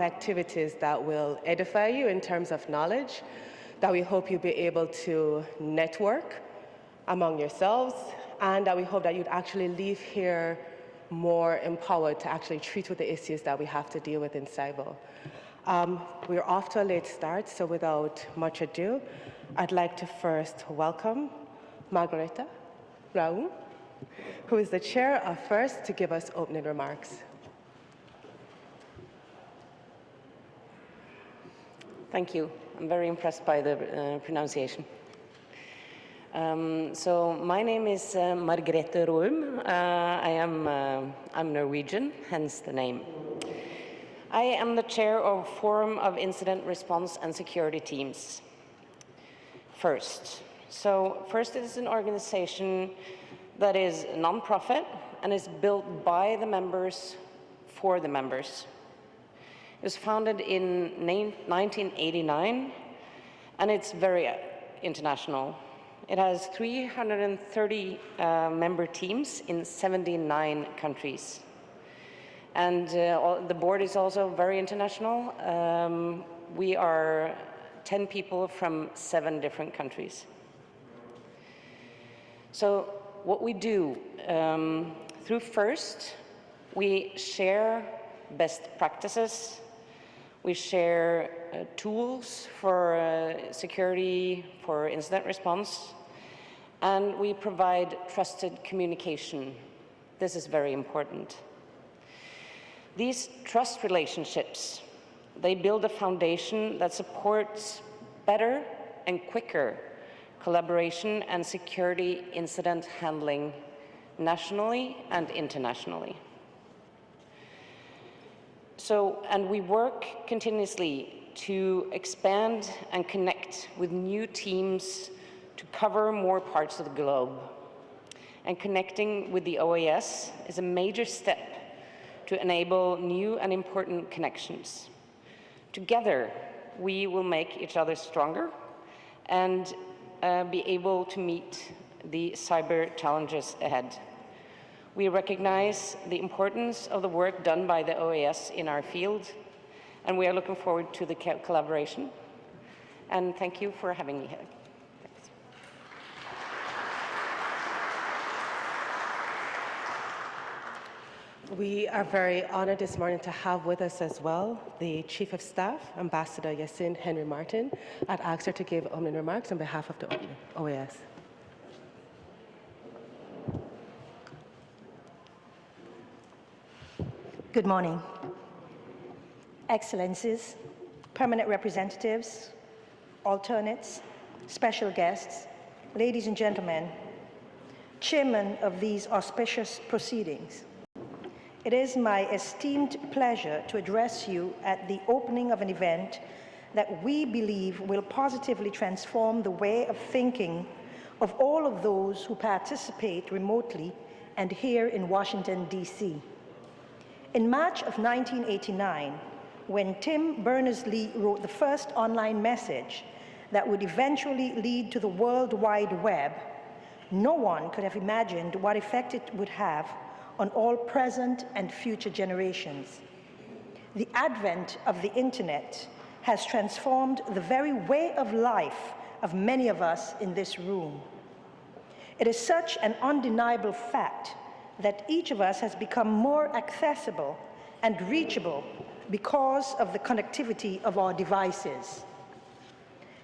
activities that will edify you in terms of knowledge, that we hope you'll be able to network among yourselves, and that we hope that you'd actually leave here more empowered to actually treat with the issues that we have to deal with in SIBO. We're off to a late start, so without much ado, I'd like to first welcome Margareta Raum, who is the chair of FIRST, to give us opening remarks. Thank you. I'm very impressed by the pronunciation. So my name is Margrethe Raum. I'm Norwegian, hence the name. I am the chair of Forum of Incident Response and Security Teams, FIRST. So FIRST is an organization that is non-profit and is built by the members for the members. It was founded in 1989, and it's very international. It has 330 member teams in 79 countries. And the board is also very international. We are 10 people from 7 different countries. So what we do, through FIRST, we share best practices. We share tools for security, for incident response, and we provide trusted communication. This is very important. These trust relationships, they build a foundation that supports better and quicker collaboration and security incident handling nationally and internationally. So, and we work continuously to expand and connect with new teams to cover more parts of the globe. And connecting with the OAS is a major step to enable new and important connections. Together, we will make each other stronger and be able to meet the cyber challenges ahead. We recognize the importance of the work done by the OAS in our field, and we are looking forward to the collaboration. And thank you for having me here. Thanks. We are very honored this morning to have with us as well the Chief of Staff, Ambassador Yassine Henry Martin. I'd ask her to give opening remarks on behalf of the OAS. Good morning. Excellencies, permanent representatives, alternates, special guests, ladies and gentlemen, chairman of these auspicious proceedings. It is my esteemed pleasure to address you at the opening of an event that we believe will positively transform the way of thinking of all of those who participate remotely and here in Washington, D.C. In March of 1989, when Tim Berners-Lee wrote the first online message that would eventually lead to the World Wide Web, no one could have imagined what effect it would have on all present and future generations. The advent of the internet has transformed the very way of life of many of us in this room. It is such an undeniable fact that each of us has become more accessible and reachable because of the connectivity of our devices.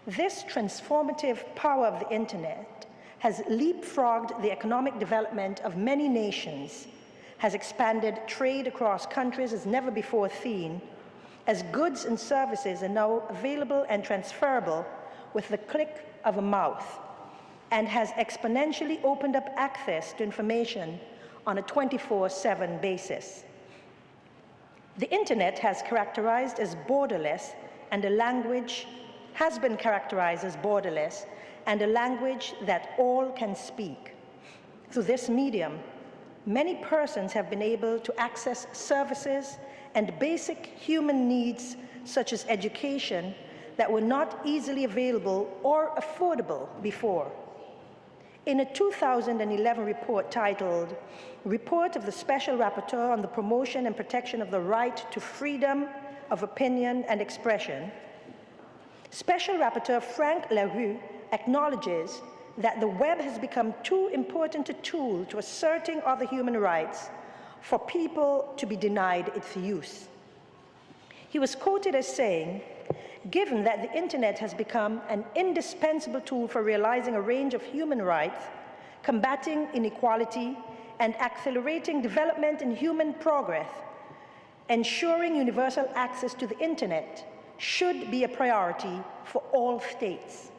This transformative power of the internet has leapfrogged the economic development of many nations, has expanded trade across countries as never before seen, as goods and services are now available and transferable with the click of a mouth, and has exponentially opened up access to information on a 24/7 basis. The internet has been characterized as borderless, and a language that all can speak. Through this medium, many persons have been able to access services and basic human needs such as education that were not easily available or affordable before. In a 2011 report titled Report of the Special Rapporteur on the Promotion and Protection of the Right to Freedom of opinion and expression, Special Rapporteur Frank LaRue acknowledges that the web has become too important a tool to asserting other human rights for people to be denied its use. He was quoted as saying, "Given that the internet has become an indispensable tool for realizing a range of human rights, combating inequality, and accelerating development in human progress, ensuring universal access to the internet should be a priority for all states."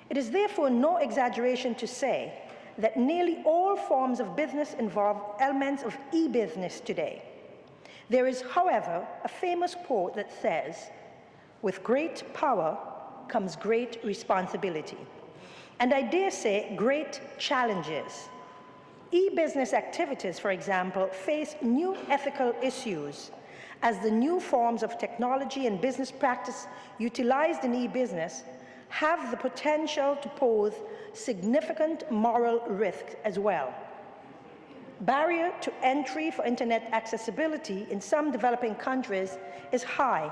It is therefore no exaggeration to say that nearly all forms of business involve elements of e-business today. There is, however, a famous quote that says, "With great power comes great responsibility," and I dare say great challenges. E-business activities, for example, face new ethical issues as the new forms of technology and business practice utilized in e-business have the potential to pose significant moral risks as well. Barrier to entry for internet accessibility in some developing countries is high.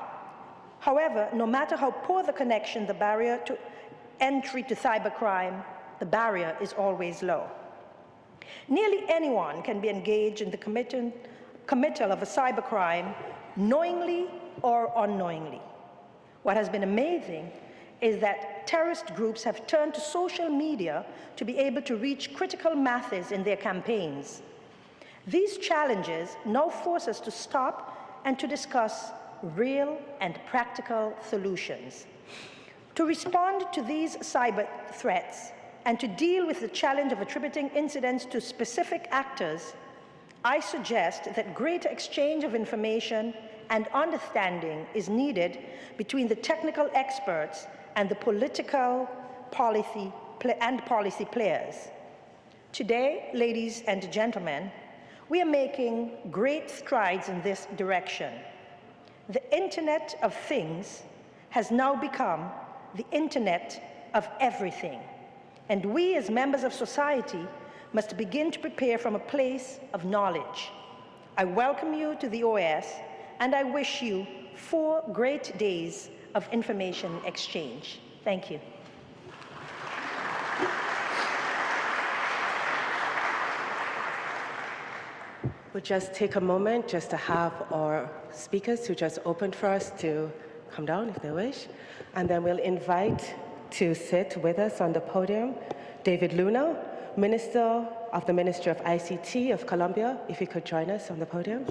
However, no matter how poor the connection, the barrier to entry to cybercrime, the barrier is always low. Nearly anyone can be engaged in the committal of a cybercrime knowingly or unknowingly. What has been amazing is that terrorist groups have turned to social media to be able to reach critical masses in their campaigns. These challenges now force us to stop and to discuss real and practical solutions. To respond to these cyber threats and to deal with the challenge of attributing incidents to specific actors, I suggest that greater exchange of information and understanding is needed between the technical experts and the political policy players. Today, ladies and gentlemen, we are making great strides in this direction. The Internet of Things has now become the Internet of everything, and we as members of society must begin to prepare from a place of knowledge. I welcome you to the OAS, and I wish you 4 great days of information exchange. Thank you. We'll just take a moment just to have our speakers who just opened for us to come down if they wish, and then we'll invite to sit with us on the podium David Luna, Minister of the Ministry of ICT of Colombia, if he could join us on the podium.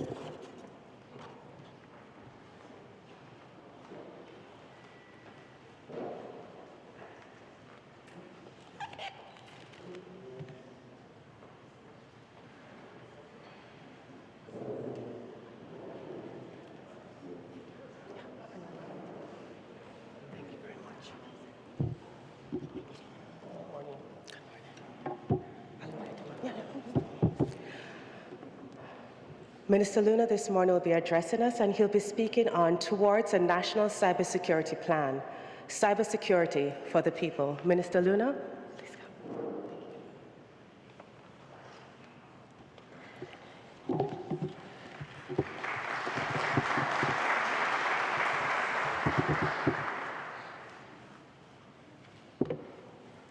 Minister Luna this morning will be addressing us, and he'll be speaking on Towards a National Cybersecurity Plan, Cybersecurity for the People. Minister Luna, please come.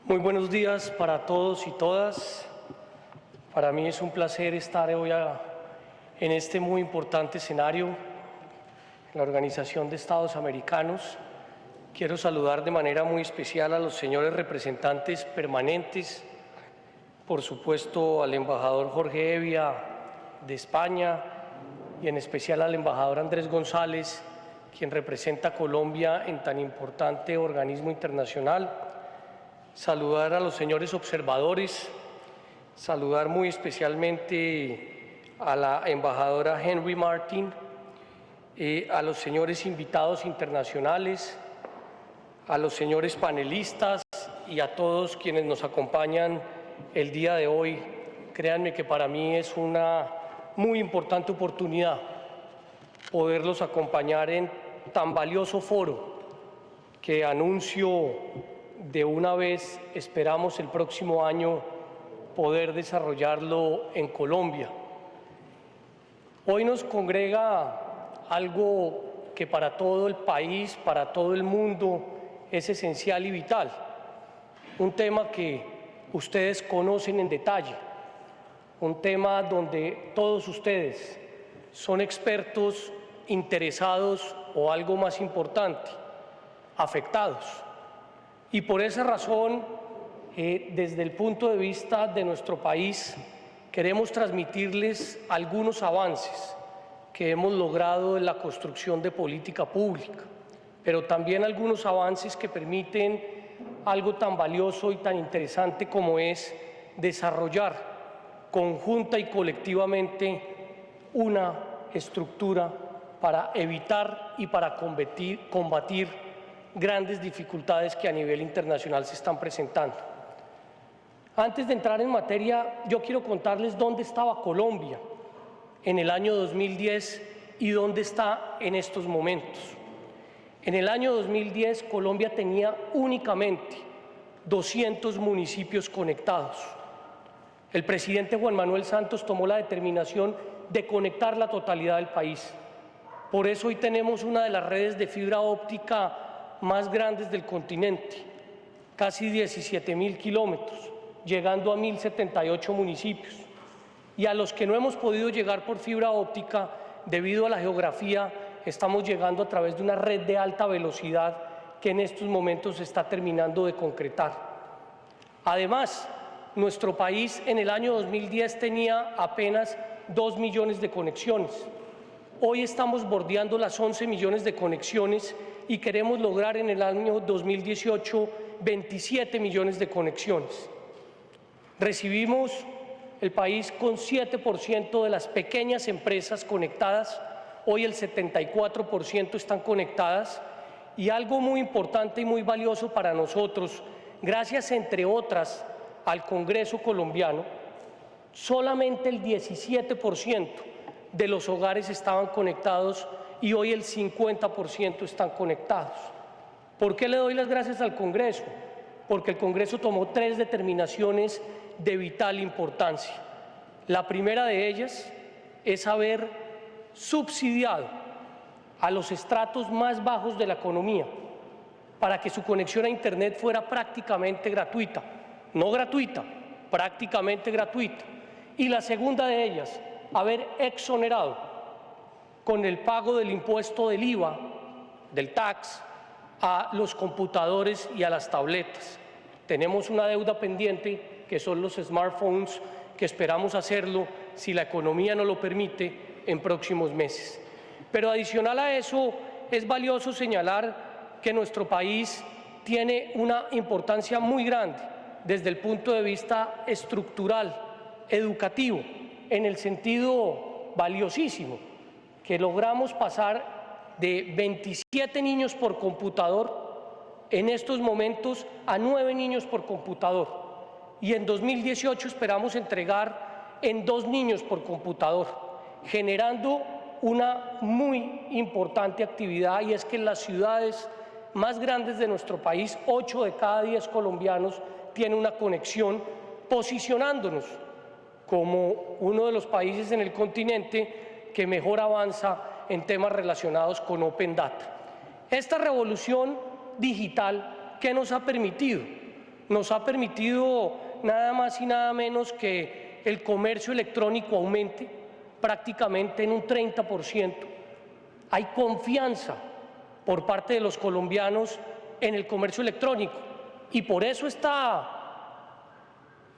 Muy buenos días para todos y todas. Para mí es un placer estar hoy en este muy importante escenario, en la Organización de Estados Americanos. Quiero saludar de manera muy especial a los señores representantes permanentes, por supuesto al embajador Jorge Evia de España y en especial al embajador Andrés González, quien representa a Colombia en tan importante organismo internacional. Saludar a los señores observadores, saludar muy especialmente a la embajadora Henry Martin, a los señores invitados internacionales, a los señores panelistas y a todos quienes nos acompañan el día de hoy. Créanme que para mí es una muy importante oportunidad poderlos acompañar en tan valioso foro que anuncio de una vez, esperamos el próximo año poder desarrollarlo en Colombia. Hoy nos congrega algo que para todo el país, para todo el mundo, es esencial y vital. Un tema que ustedes conocen en detalle, un tema donde todos ustedes son expertos, interesados o algo más importante, afectados. Y por esa razón, desde el punto de vista de nuestro país, queremos transmitirles algunos avances que hemos logrado en la construcción de política pública, pero también algunos avances que permiten algo tan valioso y tan interesante como es desarrollar conjunta y colectivamente una estructura para evitar y para combatir grandes dificultades que a nivel internacional se están presentando. Antes de entrar en materia, yo quiero contarles dónde estaba Colombia en el año 2010 y dónde está en estos momentos. En el año 2010, Colombia tenía únicamente 200 municipios conectados. El presidente Juan Manuel Santos tomó la determinación de conectar la totalidad del país. Por eso hoy tenemos una de las redes de fibra óptica más grandes del continente, casi 17.000 kilómetros, llegando a 1.078 municipios. Y a los que no hemos podido llegar por fibra óptica, debido a la geografía, estamos llegando a través de una red de alta velocidad que en estos momentos se está terminando de concretar. Además, nuestro país en el año 2010 tenía apenas 2 millones de conexiones. Hoy estamos bordeando las 11 millones de conexiones y queremos lograr en el año 2018 27 millones de conexiones. Recibimos el país con 7% de las pequeñas empresas conectadas, hoy el 74% están conectadas, y algo muy importante y muy valioso para nosotros, gracias entre otras al Congreso colombiano, solamente el 17% de los hogares estaban conectados y hoy el 50% están conectados. ¿Por qué le doy las gracias al Congreso? Porque el Congreso tomó 3 determinaciones de vital importancia. La primera de ellas es haber subsidiado a los estratos más bajos de la economía para que su conexión a Internet fuera prácticamente gratuita, no gratuita, prácticamente gratuita. Y la segunda de ellas, haber exonerado con el pago del impuesto del IVA, del tax, a los computadores y a las tabletas. Tenemos una deuda pendiente que son los smartphones, que esperamos hacerlo, si la economía nos lo permite, en próximos meses. Pero adicional a eso, es valioso señalar que nuestro país tiene una importancia muy grande desde el punto de vista estructural, educativo, en el sentido valiosísimo, que logramos pasar de 27 niños por computador en estos momentos a 9 niños por computador. Y en 2018 esperamos entregar en 2 niños por computador, generando una muy importante actividad, y es que en las ciudades más grandes de nuestro país, 8 de cada 10 colombianos tienen una conexión, posicionándonos como uno de los países en el continente que mejor avanza en temas relacionados con Open Data. Esta revolución digital, ¿qué nos ha permitido? Nos ha permitido nada más y nada menos que el comercio electrónico aumente prácticamente en un 30%. Hay confianza por parte de los colombianos en el comercio electrónico, y por eso esta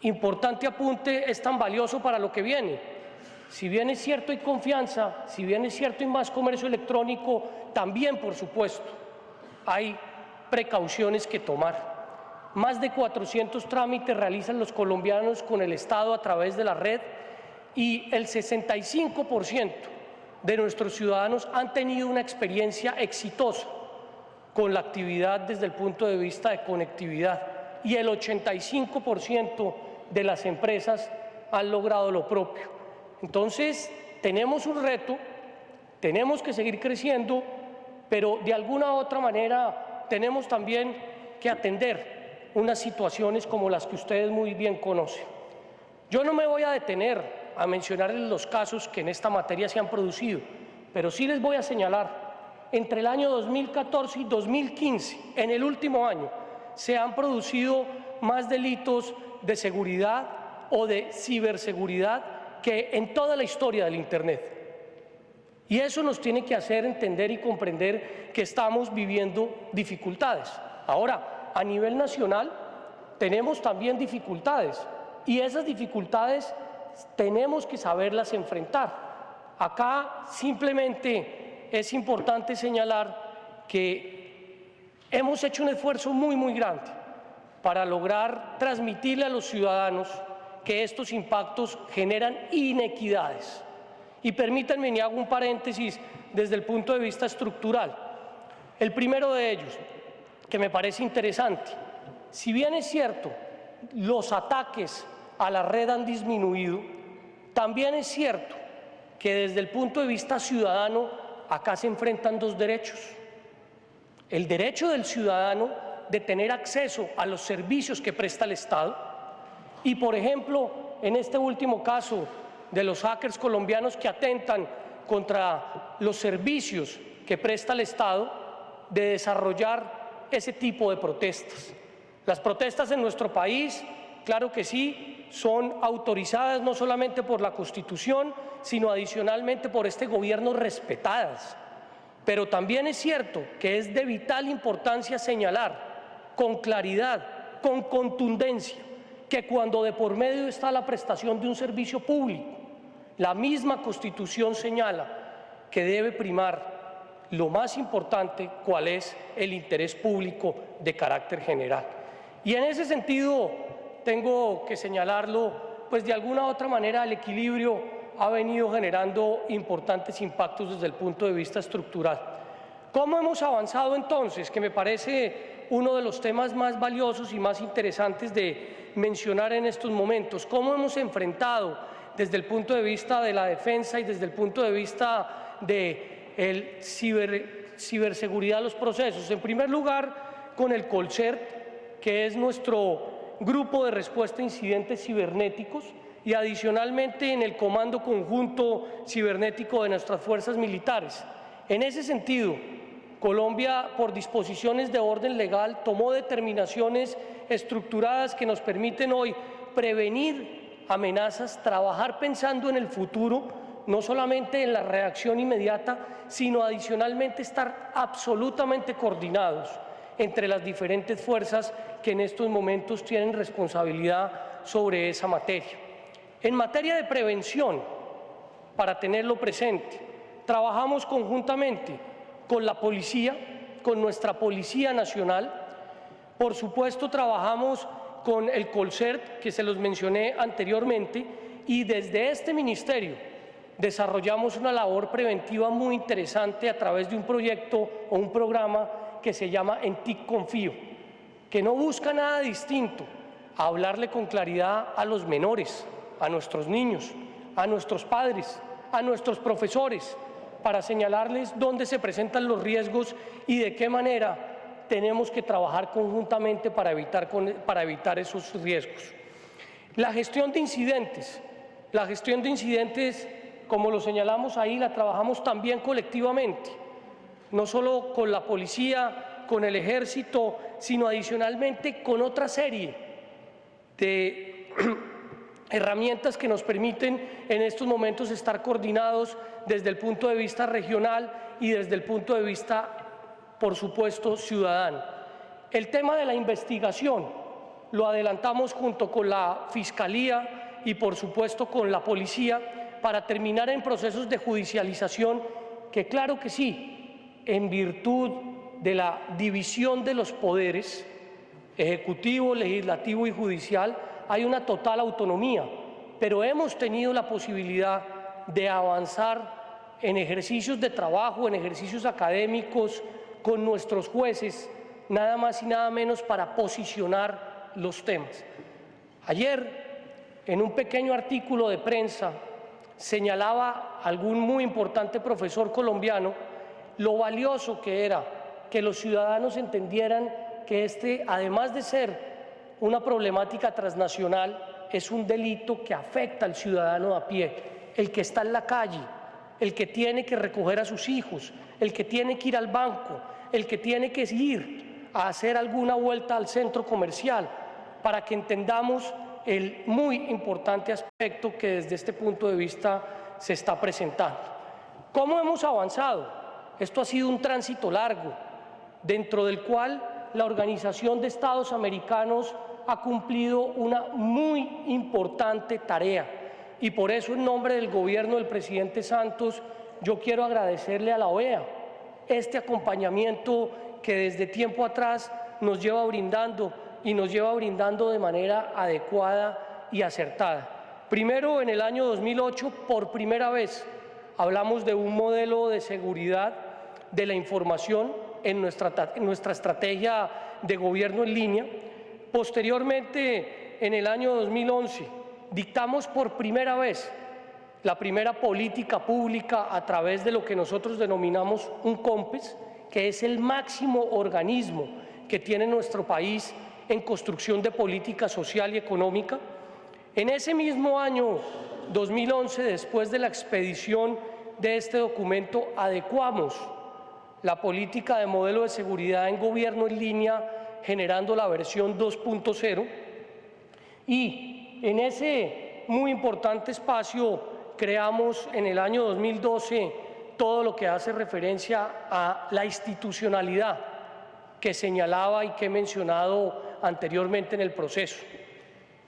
importante apunte es tan valioso para lo que viene. Si bien es cierto hay confianza, si bien es cierto hay más comercio electrónico, también, por supuesto, hay precauciones que tomar. Más de 400 trámites realizan los colombianos con el Estado a través de la red, y el 65% de nuestros ciudadanos han tenido una experiencia exitosa con la actividad desde el punto de vista de conectividad, y el 85% de las empresas han logrado lo propio. Entonces, tenemos un reto, tenemos que seguir creciendo, pero de alguna u otra manera tenemos también que atender unas situaciones como las que ustedes muy bien conocen. Yo no me voy a detener a mencionarles los casos que en esta materia se han producido, pero sí les voy a señalar entre el año 2014 y 2015, en el último año, se han producido más delitos de seguridad o de ciberseguridad que en toda la historia del Internet. Y eso nos tiene que hacer entender y comprender que estamos viviendo dificultades. Ahora, a nivel nacional, tenemos también dificultades y esas dificultades tenemos que saberlas enfrentar. Acá simplemente es importante señalar que hemos hecho un esfuerzo muy grande para lograr transmitirle a los ciudadanos que estos impactos generan inequidades. Y permítanme, y hago un paréntesis desde el punto de vista estructural. El primero de ellos, que me parece interesante, si bien es cierto, los ataques a la red han disminuido, también es cierto que desde el punto de vista ciudadano, acá se enfrentan dos derechos. El derecho del ciudadano de tener acceso a los servicios que presta el Estado y, por ejemplo, en este último caso de los hackers colombianos que atentan contra los servicios que presta el Estado, de desarrollar ese tipo de protestas. Las protestas en nuestro país, claro que sí, son autorizadas no solamente por la Constitución, sino adicionalmente por este gobierno respetadas. Pero también es cierto que es de vital importancia señalar con claridad, con contundencia, que cuando de por medio está la prestación de un servicio público, la misma Constitución señala que debe primar lo más importante, cuál es el interés público de carácter general. Y en ese sentido, tengo que señalarlo, pues de alguna u otra manera el equilibrio ha venido generando importantes impactos desde el punto de vista estructural. ¿Cómo hemos avanzado entonces? Que me parece uno de los temas más valiosos y más interesantes de mencionar en estos momentos. ¿Cómo hemos enfrentado desde el punto de vista de la defensa y desde el punto de vista de ciberseguridad los procesos? En primer lugar, con el Colcert, que es nuestro grupo de respuesta a incidentes cibernéticos, y adicionalmente en el Comando Conjunto Cibernético de nuestras fuerzas militares. En ese sentido, Colombia, por disposiciones de orden legal, tomó determinaciones estructuradas que nos permiten hoy prevenir amenazas, trabajar pensando en el futuro, no solamente en la reacción inmediata, sino adicionalmente estar absolutamente coordinados entre las diferentes fuerzas que en estos momentos tienen responsabilidad sobre esa materia. En materia de prevención, para tenerlo presente, trabajamos conjuntamente con la policía, con nuestra Policía Nacional. Por supuesto, trabajamos con el Colcert, que se los mencioné anteriormente, y desde este ministerio desarrollamos una labor preventiva muy interesante a través de un proyecto o un programa que se llama En TIC Confío, que no busca nada distinto a hablarle con claridad a los menores, a nuestros niños, a nuestros padres, a nuestros profesores, para señalarles dónde se presentan los riesgos y de qué manera tenemos que trabajar conjuntamente para evitar esos riesgos. La gestión de incidentes, como lo señalamos ahí, la trabajamos también colectivamente, no solo con la policía, con el ejército, sino adicionalmente con otra serie de herramientas que nos permiten en estos momentos estar coordinados desde el punto de vista regional y desde el punto de vista, por supuesto, ciudadano. El tema de la investigación lo adelantamos junto con la Fiscalía y, por supuesto, con la Policía para terminar en procesos de judicialización que, claro que sí, en virtud de la división de los poderes, ejecutivo, legislativo y judicial, hay una total autonomía, pero hemos tenido la posibilidad de avanzar en ejercicios de trabajo, en ejercicios académicos con nuestros jueces, nada más y nada menos para posicionar los temas. Ayer, en un pequeño artículo de prensa, señalaba algún muy importante profesor colombiano lo valioso que era que los ciudadanos entendieran que además de ser una problemática transnacional, es un delito que afecta al ciudadano a pie, el que está en la calle, el que tiene que recoger a sus hijos, el que tiene que ir al banco, el que tiene que ir a hacer alguna vuelta al centro comercial, para que entendamos el muy importante aspecto que desde este punto de vista se está presentando. ¿Cómo hemos avanzado? Esto ha sido un tránsito largo, dentro del cual la Organización de Estados Americanos ha cumplido una muy importante tarea, y por eso en nombre del gobierno del presidente Santos yo quiero agradecerle a la OEA este acompañamiento que desde tiempo atrás nos lleva brindando y nos lleva brindando de manera adecuada y acertada. Primero, en el año 2008, por primera vez, hablamos de un modelo de seguridad de la información en nuestra estrategia de gobierno en línea. Posteriormente, en el año 2011, dictamos por primera vez la primera política pública a través de lo que nosotros denominamos un COMPES, que es el máximo organismo que tiene nuestro país en construcción de política social y económica. En ese mismo año 2011, después de la expedición de este documento, adecuamos la política de modelo de seguridad en gobierno en línea, generando la versión 2.0, y en ese muy importante espacio creamos en el año 2012 todo lo que hace referencia a la institucionalidad que señalaba y que he mencionado anteriormente en el proceso.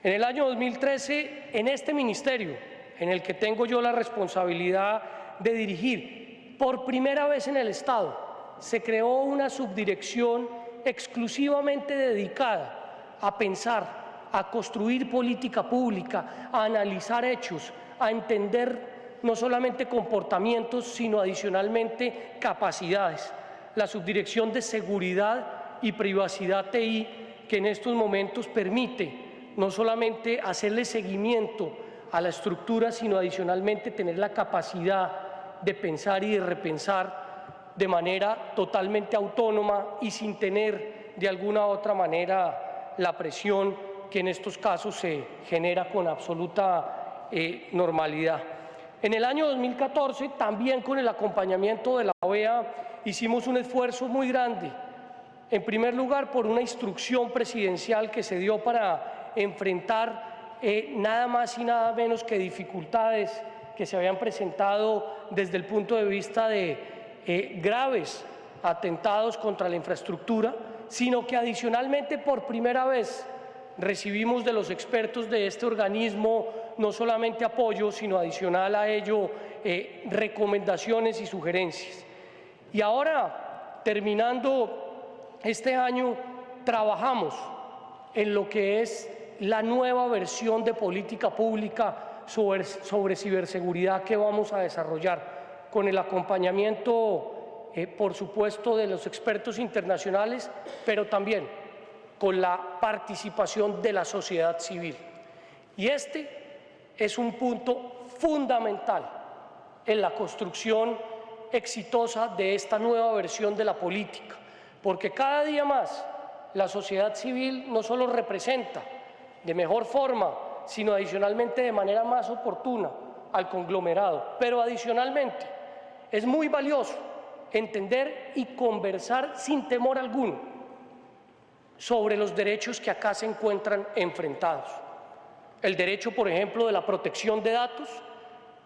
En el año 2013, en este ministerio, en el que tengo yo la responsabilidad de dirigir, por primera vez en el Estado, se creó una subdirección exclusivamente dedicada a pensar, a construir política pública, a analizar hechos, a entender no solamente comportamientos, sino adicionalmente capacidades. La Subdirección de Seguridad y Privacidad TI, que en estos momentos permite no solamente hacerle seguimiento a la estructura, sino adicionalmente tener la capacidad de pensar y de repensar de manera totalmente autónoma y sin tener de alguna u otra manera la presión que en estos casos se genera con absoluta normalidad. En el año 2014, también con el acompañamiento de la OEA, hicimos un esfuerzo muy grande, en primer lugar por una instrucción presidencial que se dio para enfrentar nada más y nada menos que dificultades que se habían presentado desde el punto de vista de graves atentados contra la infraestructura, sino que adicionalmente por primera vez recibimos de los expertos de este organismo no solamente apoyo, sino adicional a ello recomendaciones y sugerencias. Y ahora, terminando este año, trabajamos en lo que es la nueva versión de política pública sobre ciberseguridad que vamos a desarrollar, con el acompañamiento, por supuesto, de los expertos internacionales, pero también con la participación de la sociedad civil. Y este es un punto fundamental en la construcción exitosa de esta nueva versión de la política, porque cada día más la sociedad civil no solo representa de mejor forma, sino adicionalmente de manera más oportuna al conglomerado, pero adicionalmente es muy valioso entender y conversar sin temor alguno sobre los derechos que acá se encuentran enfrentados. El derecho, por ejemplo, de la protección de datos,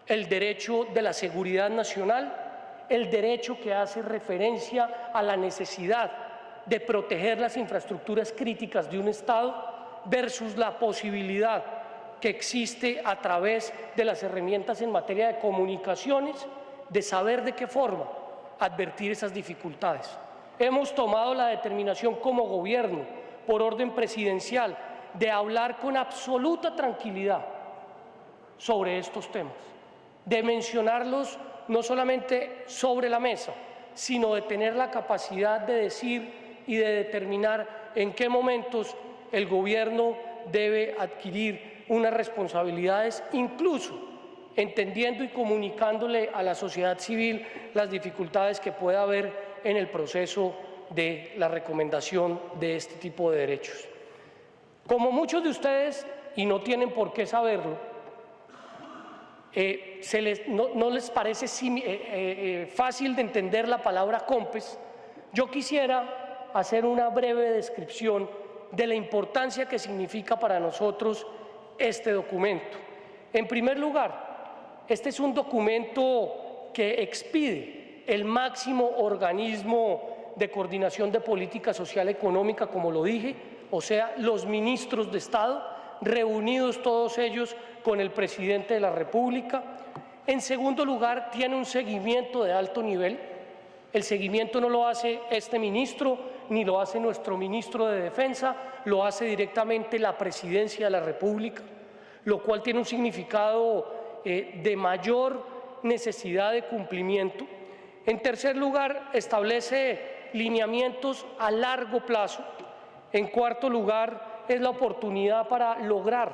el derecho de la seguridad nacional, el derecho que hace referencia a la necesidad de proteger las infraestructuras críticas de un Estado versus la posibilidad que existe a través de las herramientas en materia de comunicaciones, de saber de qué forma advertir esas dificultades. Hemos tomado la determinación como gobierno, por orden presidencial, de hablar con absoluta tranquilidad sobre estos temas, de mencionarlos no solamente sobre la mesa, sino de tener la capacidad de decir y de determinar en qué momentos el gobierno debe adquirir unas responsabilidades, incluso entendiendo y comunicándole a la sociedad civil las dificultades que pueda haber en el proceso de la recomendación de este tipo de derechos. Como muchos de ustedes, y no tienen por qué saberlo, no les parece fácil de entender la palabra COMPES, yo quisiera hacer una breve descripción de la importancia que significa para nosotros este documento. En primer lugar, este es un documento que expide el máximo organismo de coordinación de política social económica, como lo dije, o sea, los ministros de Estado, reunidos todos ellos con el presidente de la República. En segundo lugar, tiene un seguimiento de alto nivel. El seguimiento no lo hace este ministro, ni lo hace nuestro ministro de Defensa, lo hace directamente la Presidencia de la República, lo cual tiene un significado de mayor necesidad de cumplimiento. En tercer lugar, establece lineamientos a largo plazo. En cuarto lugar, es la oportunidad para lograr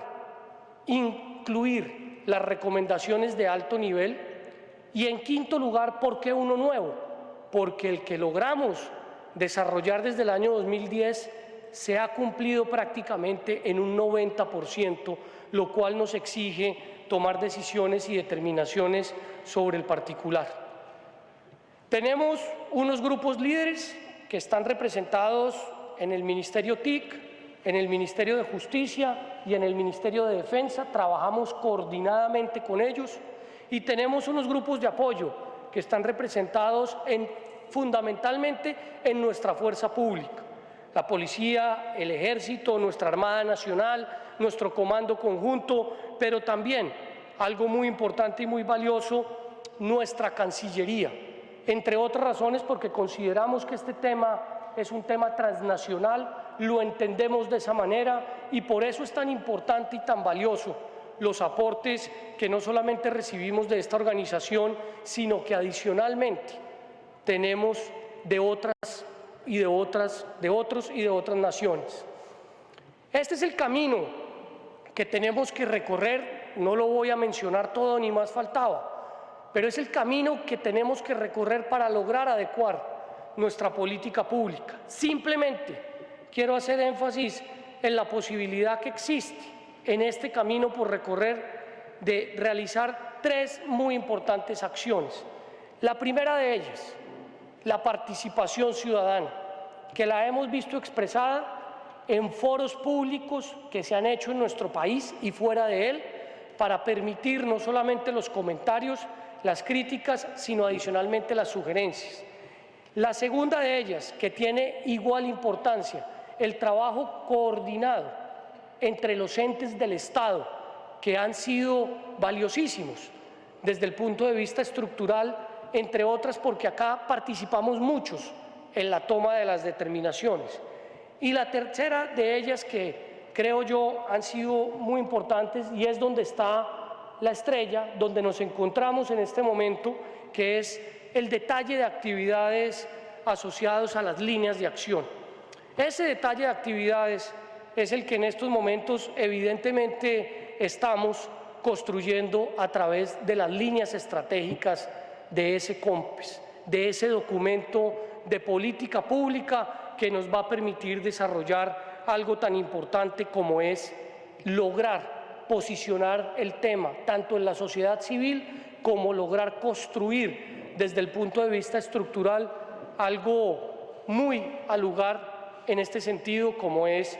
incluir las recomendaciones de alto nivel. Y en quinto lugar, ¿por qué uno nuevo? Porque el que logramos desarrollar desde el año 2010 se ha cumplido prácticamente en un 90%, lo cual nos exige tomar decisiones y determinaciones sobre el particular. Tenemos unos grupos líderes que están representados en el Ministerio TIC, en el Ministerio de Justicia y en el Ministerio de Defensa. Trabajamos coordinadamente con ellos y tenemos unos grupos de apoyo que están representados fundamentalmente en nuestra fuerza pública, la Policía, el Ejército, nuestra Armada Nacional, nuestro Comando Conjunto, pero también, algo muy importante y muy valioso, nuestra Cancillería, entre otras razones porque consideramos que este tema es un tema transnacional, lo entendemos de esa manera y por eso es tan importante y tan valioso los aportes que no solamente recibimos de esta organización, sino que adicionalmente tenemos de otros y de otras naciones. Este es el camino que tenemos que recorrer, no lo voy a mencionar todo ni más faltaba, pero es el camino que tenemos que recorrer para lograr adecuar nuestra política pública. Simplemente quiero hacer énfasis en la posibilidad que existe en este camino por recorrer de realizar tres muy importantes acciones. La primera de ellas, la participación ciudadana, que la hemos visto expresada en foros públicos que se han hecho en nuestro país y fuera de él para permitir no solamente los comentarios, las críticas, sino adicionalmente las sugerencias. La segunda de ellas, que tiene igual importancia, el trabajo coordinado entre los entes del Estado, que han sido valiosísimos desde el punto de vista estructural, entre otras porque acá participamos muchos en la toma de las determinaciones. Y la tercera de ellas, que creo yo han sido muy importantes y es donde está la estrella, donde nos encontramos en este momento, que es el detalle de actividades asociados a las líneas de acción. Ese detalle de actividades es el que en estos momentos evidentemente estamos construyendo a través de las líneas estratégicas de ese COMPES, de ese documento de política pública que nos va a permitir desarrollar algo tan importante como es lograr posicionar el tema tanto en la sociedad civil como lograr construir desde el punto de vista estructural algo muy al lugar en este sentido como es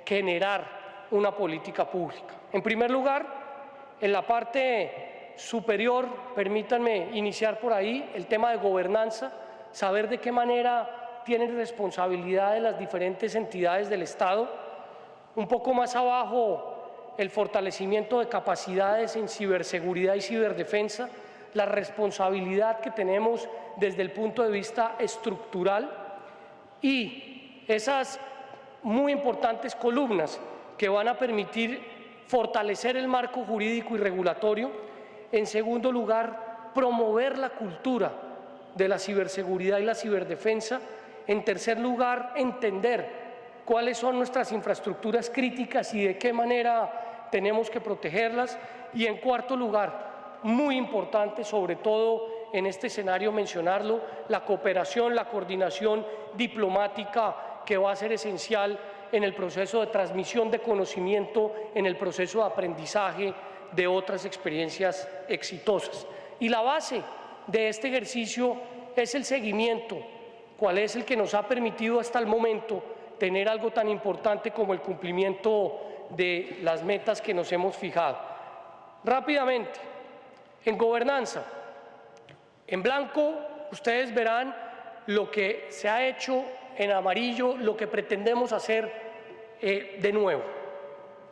generar una política pública. En primer lugar, en la parte superior, permítanme iniciar por ahí, el tema de gobernanza, saber de qué manera tienen responsabilidad las diferentes entidades del Estado. Un poco más abajo, el fortalecimiento de capacidades en ciberseguridad y ciberdefensa, la responsabilidad que tenemos desde el punto de vista estructural y esas muy importantes columnas que van a permitir fortalecer el marco jurídico y regulatorio. En segundo lugar, promover la cultura de la ciberseguridad y la ciberdefensa. En tercer lugar, entender cuáles son nuestras infraestructuras críticas y de qué manera tenemos que protegerlas. Y en cuarto lugar, muy importante, sobre todo en este escenario mencionarlo, la cooperación, la coordinación diplomática que va a ser esencial en el proceso de transmisión de conocimiento, en el proceso de aprendizaje de otras experiencias exitosas. Y la base de este ejercicio es el seguimiento, cuál es el que nos ha permitido hasta el momento tener algo tan importante como el cumplimiento de las metas que nos hemos fijado. Rápidamente, en gobernanza, en blanco ustedes verán lo que se ha hecho, en amarillo lo que pretendemos hacer de nuevo.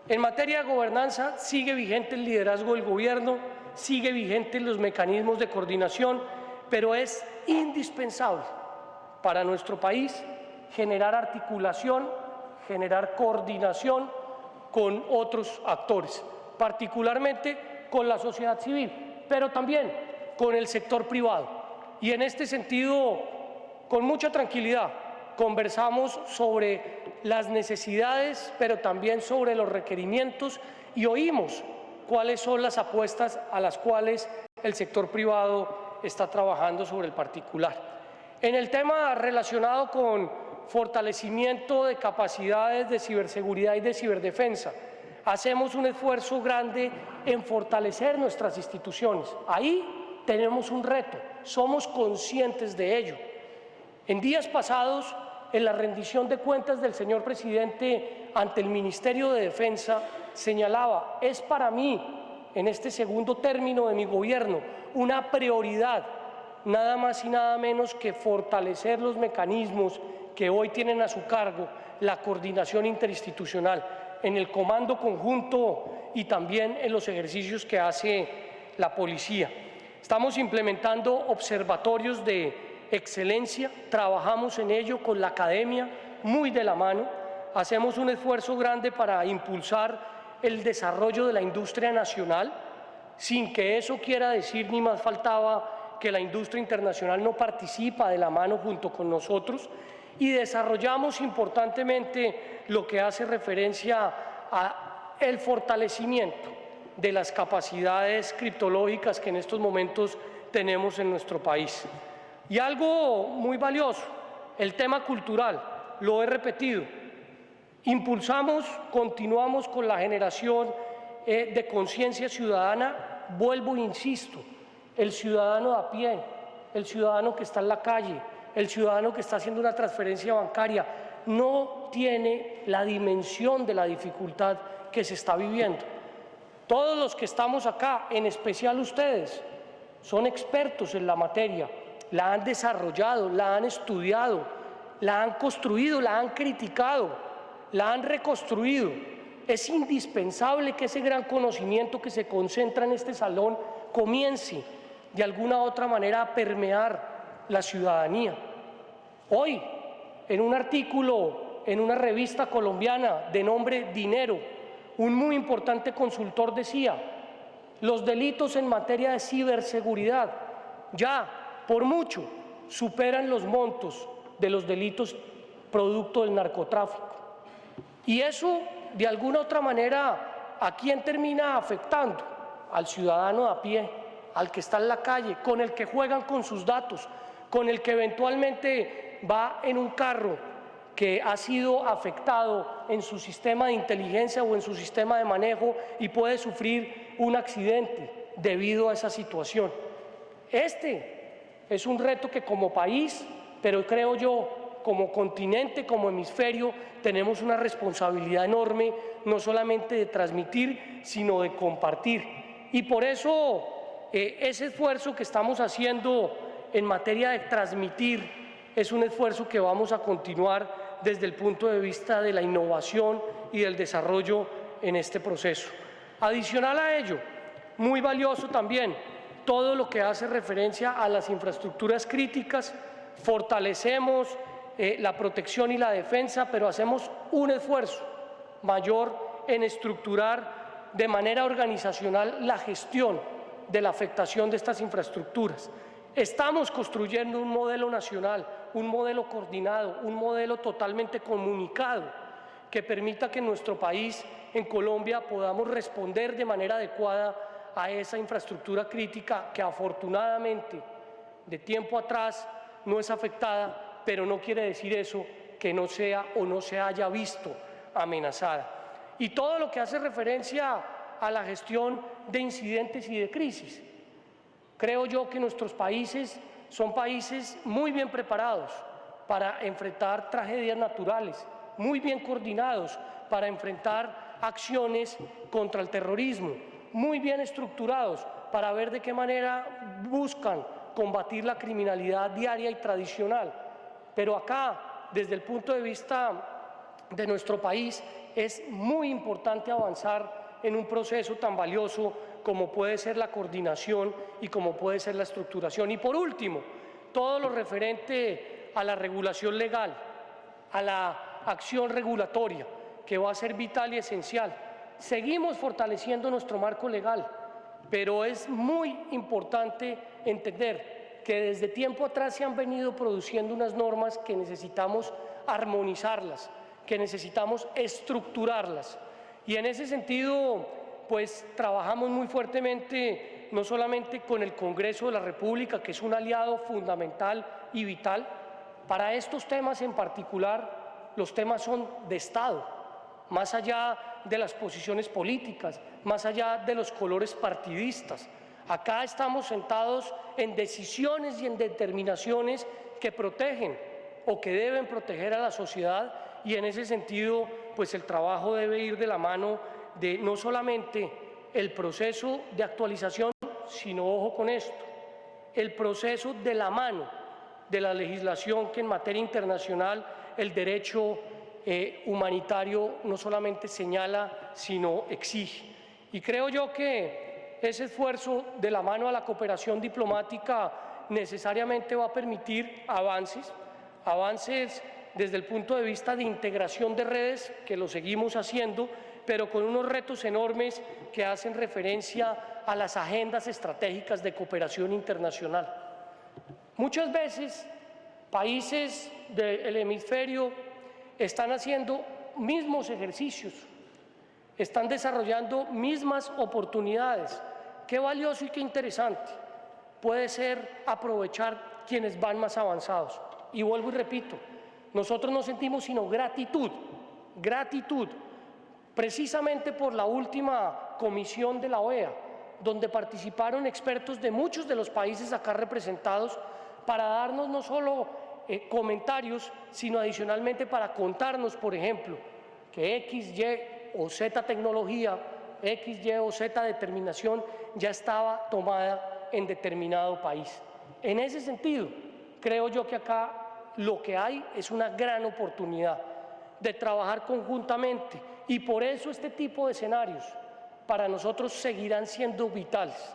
En materia de gobernanza sigue vigente el liderazgo del gobierno, sigue vigente los mecanismos de coordinación, pero es indispensable para nuestro país generar articulación, generar coordinación con otros actores, particularmente con la sociedad civil, pero también con el sector privado. Y en este sentido, con mucha tranquilidad, conversamos sobre las necesidades, pero también sobre los requerimientos y oímos cuáles son las apuestas a las cuales el sector privado está trabajando sobre el particular. En el tema relacionado con fortalecimiento de capacidades de ciberseguridad y de ciberdefensa, hacemos un esfuerzo grande en fortalecer nuestras instituciones. Ahí tenemos un reto, somos conscientes de ello. En días pasados, en la rendición de cuentas del señor presidente ante el Ministerio de Defensa, señalaba, es para mí, en este segundo término de mi gobierno, una prioridad, nada más y nada menos que fortalecer los mecanismos que hoy tienen a su cargo la coordinación interinstitucional en el comando conjunto y también en los ejercicios que hace la policía. Estamos implementando observatorios de excelencia, trabajamos en ello con la academia, muy de la mano, hacemos un esfuerzo grande para impulsar el desarrollo de la industria nacional, sin que eso quiera decir, ni más faltaba, que la industria internacional no participa de la mano junto con nosotros, y desarrollamos importantemente lo que hace referencia al fortalecimiento de las capacidades criptológicas que en estos momentos tenemos en nuestro país. Y algo muy valioso, el tema cultural, lo he repetido, impulsamos, continuamos con la generación de conciencia ciudadana, vuelvo e insisto, el ciudadano de a pie, el ciudadano que está en la calle, el ciudadano que está haciendo una transferencia bancaria, no tiene la dimensión de la dificultad que se está viviendo. Todos los que estamos acá, en especial ustedes, son expertos en la materia, la han desarrollado, la han estudiado, la han construido, la han criticado, la han reconstruido. Es indispensable que ese gran conocimiento que se concentra en este salón comience de alguna u otra manera a permear la ciudadanía. Hoy, en un artículo en una revista colombiana de nombre Dinero, un muy importante consultor decía, los delitos en materia de ciberseguridad ya por mucho superan los montos de los delitos producto del narcotráfico. Y eso, de alguna u otra manera, ¿a quién termina afectando? Al ciudadano de a pie, al que está en la calle, con el que juegan con sus datos, con el que eventualmente va en un carro que ha sido afectado en su sistema de inteligencia o en su sistema de manejo y puede sufrir un accidente debido a esa situación. Este es un reto que como país, pero creo yo, como continente, como hemisferio, tenemos una responsabilidad enorme, no solamente de transmitir, sino de compartir. Y por eso, ese esfuerzo que estamos haciendo en materia de transmitir es un esfuerzo que vamos a continuar desde el punto de vista de la innovación y del desarrollo en este proceso. Adicional a ello, muy valioso también, todo lo que hace referencia a las infraestructuras críticas, fortalecemos la protección y la defensa, pero hacemos un esfuerzo mayor en estructurar de manera organizacional la gestión de la afectación de estas infraestructuras. Estamos construyendo un modelo nacional, un modelo coordinado, un modelo totalmente comunicado que permita que en nuestro país, en Colombia, podamos responder de manera adecuada a esa infraestructura crítica que afortunadamente de tiempo atrás no es afectada, pero no quiere decir eso que no sea o no se haya visto amenazada. Y todo lo que hace referencia a la gestión de incidentes y de crisis. Creo yo que nuestros países son países muy bien preparados para enfrentar tragedias naturales, muy bien coordinados para enfrentar acciones contra el terrorismo, muy bien estructurados para ver de qué manera buscan combatir la criminalidad diaria y tradicional. Pero acá, desde el punto de vista de nuestro país, es muy importante avanzar en un proceso tan valioso como puede ser la coordinación y como puede ser la estructuración. Y por último, todo lo referente a la regulación legal, a la acción regulatoria, que va a ser vital y esencial. Seguimos fortaleciendo nuestro marco legal, pero es muy importante entender que desde tiempo atrás se han venido produciendo unas normas que necesitamos armonizarlas, que necesitamos estructurarlas. Y en ese sentido, pues trabajamos muy fuertemente, no solamente con el Congreso de la República, que es un aliado fundamental y vital. Para estos temas en particular, los temas son de Estado, más allá de las posiciones políticas, más allá de los colores partidistas. Acá estamos sentados en decisiones y en determinaciones que protegen o que deben proteger a la sociedad, y en ese sentido, pues el trabajo debe ir de la mano de no solamente el proceso de actualización, sino, ojo con esto, el proceso de la mano de la legislación que en materia internacional el derecho humanitario no solamente señala, sino exige. Y creo yo que ese esfuerzo de la mano a la cooperación diplomática necesariamente va a permitir avances desde el punto de vista de integración de redes, que lo seguimos haciendo, pero con unos retos enormes que hacen referencia a las agendas estratégicas de cooperación internacional. Muchas veces países del hemisferio están haciendo mismos ejercicios, están desarrollando mismas oportunidades. Qué valioso y qué interesante puede ser aprovechar quienes van más avanzados. Y vuelvo y repito, nosotros no sentimos sino gratitud, precisamente por la última comisión de la OEA, donde participaron expertos de muchos de los países acá representados para darnos no solo comentarios, sino adicionalmente para contarnos, por ejemplo, que X, Y o Z tecnología, X, Y o Z determinación ya estaba tomada en determinado país. En ese sentido, creo yo que acá lo que hay es una gran oportunidad de trabajar conjuntamente, y por eso este tipo de escenarios para nosotros seguirán siendo vitales.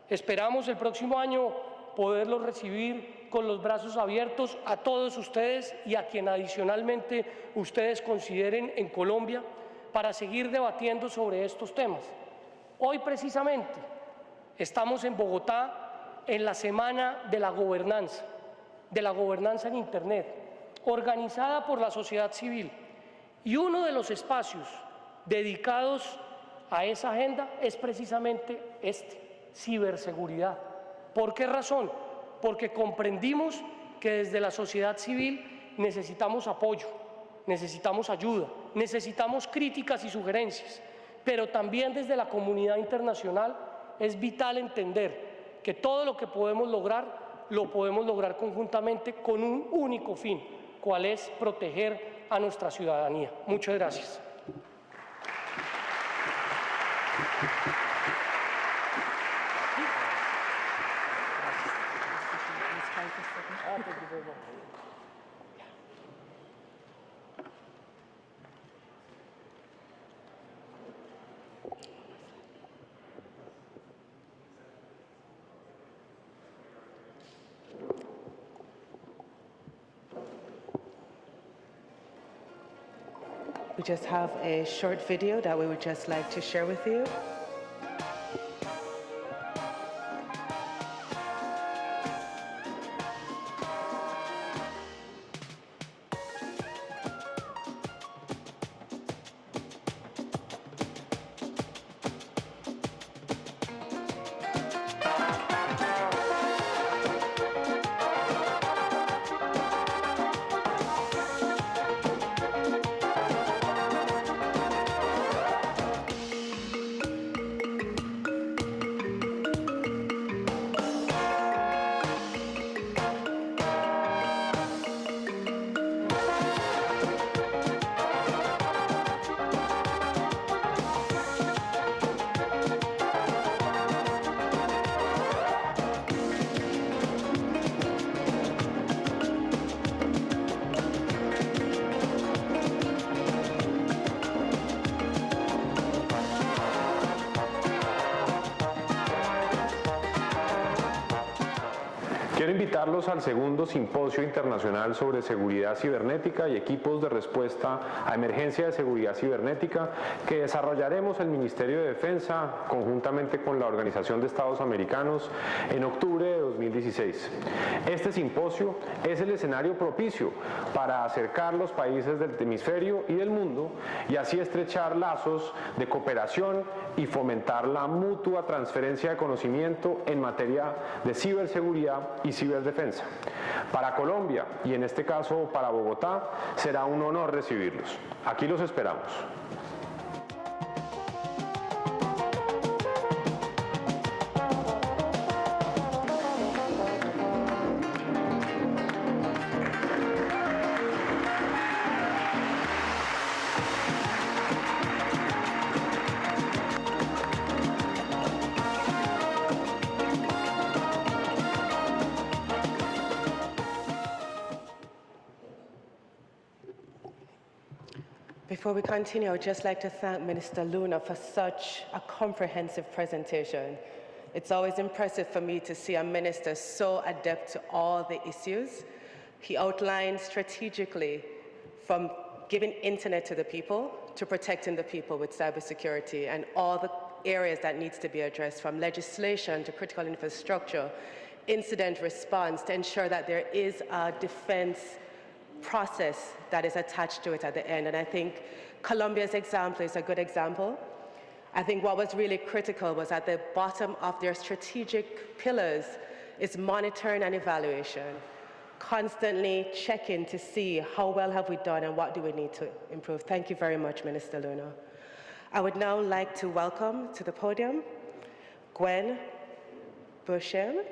Esperamos el próximo año poderlos recibir con los brazos abiertos a todos ustedes y a quien adicionalmente ustedes consideren en Colombia para seguir debatiendo sobre estos temas. Hoy precisamente estamos en Bogotá en la Semana de la Gobernanza en Internet, organizada por la sociedad civil, y uno de los espacios dedicados a esa agenda es precisamente ciberseguridad. ¿Por qué razón? Porque comprendimos que desde la sociedad civil necesitamos apoyo, necesitamos ayuda, necesitamos críticas y sugerencias, pero también desde la comunidad internacional es vital entender que todo lo que podemos lograr, lo podemos lograr conjuntamente con un único fin, cuál es proteger a nuestra ciudadanía. Muchas gracias. We just have a short video that we would just like to share with you. Quiero invitarlos al segundo Simposio Internacional sobre Seguridad Cibernética y Equipos de Respuesta a Emergencia de Seguridad Cibernética que desarrollaremos el Ministerio de Defensa conjuntamente con la Organización de Estados Americanos en octubre de 2016. Este simposio es el escenario propicio para acercar los países del hemisferio y del mundo y así estrechar lazos de cooperación y fomentar la mutua transferencia de conocimiento en materia de ciberseguridad y ciberdefensa. Para Colombia, y en este caso para Bogotá, será un honor recibirlos. Aquí los esperamos. Before we continue, I would just like to thank Minister Luna for such a comprehensive presentation. It's always impressive for me to see a minister so adept to all the issues. He outlined strategically from giving internet to the people to protecting the people with cybersecurity and all the areas that needs to be addressed, from legislation to critical infrastructure, incident response, to ensure that there is a defense process that is attached to it at the end. And I think Colombia's example is a good example. I think what was really critical was at the bottom of their strategic pillars is monitoring and evaluation, constantly checking to see how well have we done and what do we need to improve. Thank you very much, Minister Luna. I would now like to welcome to the podium Gwen Buscema.